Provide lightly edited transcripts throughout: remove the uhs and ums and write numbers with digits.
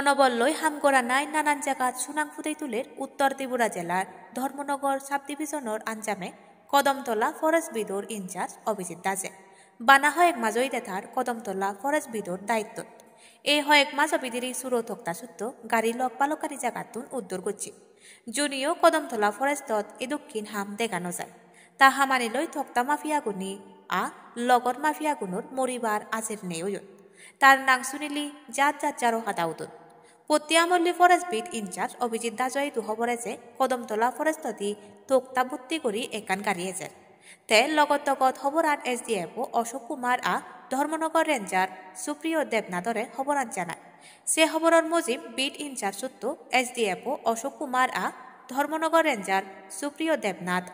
অনবল্লই হামগড়া নাই নানান জায়গাত সুনাং ফুটাই তুলের উত্তর ত্রিপুরা জেলার ধর্মনগর সাব ডিভিশনের আঞ্জামে কদমতলা ফরেস্ট বিদোর ইনচার্জ অভিজিৎ দাসে বানা হয়েক মাজই দেথার কদমতলা ফরেস্ট বিদোর দায়িত্ব এই হয়েক মাজ বিদিরি সুরো থক্তা সুত্ত গাড়ি লক পালকারি জায়গাতুন উদ্ধার করছি জুনিও কদমতলা ফরেস্টত এ দক্ষিণ হাম দেখানো যায় তা হামানি লই থক্তা মাফিয়াগুনি লগর মাফিয়াগুনোর মরিবার আজের নেই তার নাং শুনিলি জাত জাত জারো হাতাউতুন পতিয়ামল্লী ফরেস্ট বিট ইনচার্জ অভিজিৎ দাসই দুহবরে যে কদমতলা ফরেস্টতি তোক্তা ভর্তি করি একান গাড়িয়েছে তে লগত তগত খবরান SDFO অশোক কুমার ধর্মনগর রেঞ্জার সুপ্রিয় দেবনাথরে খবরান জানায় সে খবরের Mujib beat in charge Satya SDFO Ashok Kumar Dharmanagar ranger Supriya Debnath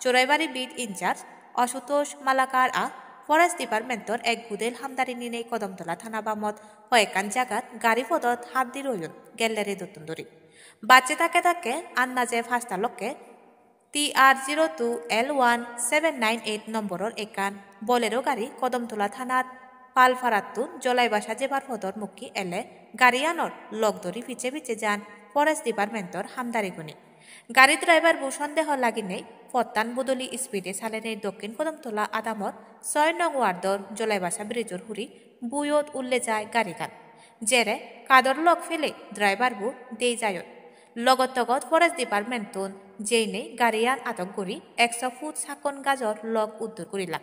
Choraibari beat in charge Ashutosh Malakar forest ডিপার্টমেন্টর এক গুদেল হামদারি নিনে কদমতলা থানা বামত কয়েকান জাগাত গাড়ি পদত হাত দি রইন গেল্লারি দতুন্দরি বাচ্চে তাকে আন্নাজে ফাস্তালককে TR02L1798 নম্বরের একান বলেরো গাড়ি কদমতলা থানার পালফারাতুন জলাইবাসা যেবার পদর মুখী এলে গাড়িয়ানর লগদরি পিছে পিছে যান ফরেস্ট ডিপার্টমেন্টর হামদারি গুনি গাড়ি ড্রাইভার বু সন্দেহ লাগিনে পত্তান বদলি স্পিডে সালেনের দক্ষিণ কদমতলা আদামর 6 নং ওয়ার্ডর জলাইবাসা ব্রিজর হুরি বুয়ত উল্লে যায় গাড়িগান জেরে কাদর লক ফেলে ড্রাইভার বু দেই যায় লগত তগত ফরেস্ট ডিপার্টমেন্টন যেই নেই গাড়িয়ান আটক করি 100 ফুট সাকন গাজর লক উদ্ধার করিলাম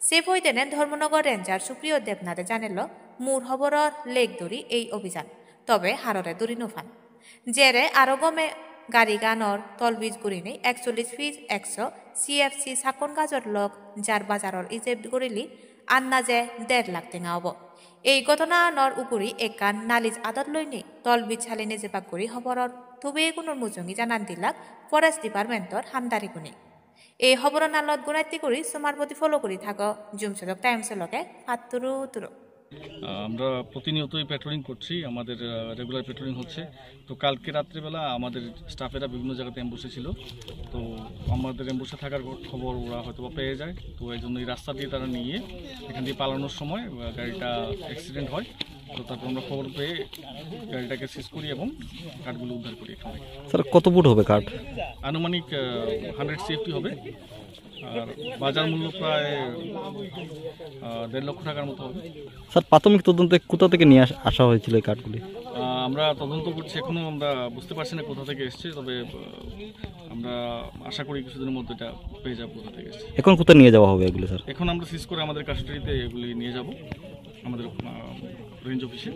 সে বইতেনে ধর্মনগর রেঞ্জার সুপ্রিয় দেবনাথে জানিল মূর খবরর লেক দরি এই অভিযান তবে হাররে দরি নোফান জেরে আরো গমে গাড়ি গানর তলবিজ গুরিনে 41 ফিট 100 CFC সাকন গাজর লক যার বাজারর ইজেব করিলি আন্নাজে 1.5 লাখ টেঙা হব এই ঘটনা নর উকুরি একান নালিজ আদত লইনি তলবিজ ছালিনে জেপাক করি খবরর তবে কোনোর মুজঙ্গি জানান দিলাক ফরেস্ট ডিপার্টমেন্টর হামদারি গুনি এই খবর নালত গুণাইতি করি সোমার প্রতি ফলো করি থাক জুমসেলক টাইমসেলকে হাতুরু তুরু আমরা প্রতিনিয়তই পেট্রোলিং করছি আমাদের রেগুলার পেট্রোলিং হচ্ছে তো কালকে রাত্রিবেলা আমাদের স্টাফেরা বিভিন্ন জায়গাতে অ্যাম্বুসে ছিল তো আমাদের অ্যাম্বুসে থাকার খবর ওরা হয়তো পেয়ে যায় তো এই জন্য এই রাস্তা দিয়ে তারা নিয়ে এখান দিয়ে পালানোর সময় গাড়িটা অ্যাক্সিডেন্ট হয় তো তারপর আমরা খবর পেয়ে গাড়িটাকে সিজ করি এবং কাঠগুলো উদ্ধার করি এখান থেকে। স্যার কত ফুট হবে কাঠ? আনুমানিক 100 CFT হবে আর বাজার মূল্য প্রায় 1.5 লক্ষ টাকার মতো হবে। স্যার প্রাথমিক তদন্তে কোথা থেকে নিয়ে আসা হয়েছিল এই কাঠগুলি? আমরা তদন্ত করছি, এখনো আমরা বুঝতে পারছি না কোথা থেকে এসছে, তবে আমরা আশা করি কিছুদিনের মধ্যে এটা পেয়ে যাবো কোথা থেকে এসছে। এখন কোথায় নিয়ে যাওয়া হবে এগুলো স্যার? এখন আমরা সিজ করে আমাদের কাস্টডিতে এগুলি নিয়ে যাব আমাদের রেঞ্জ অফিসে।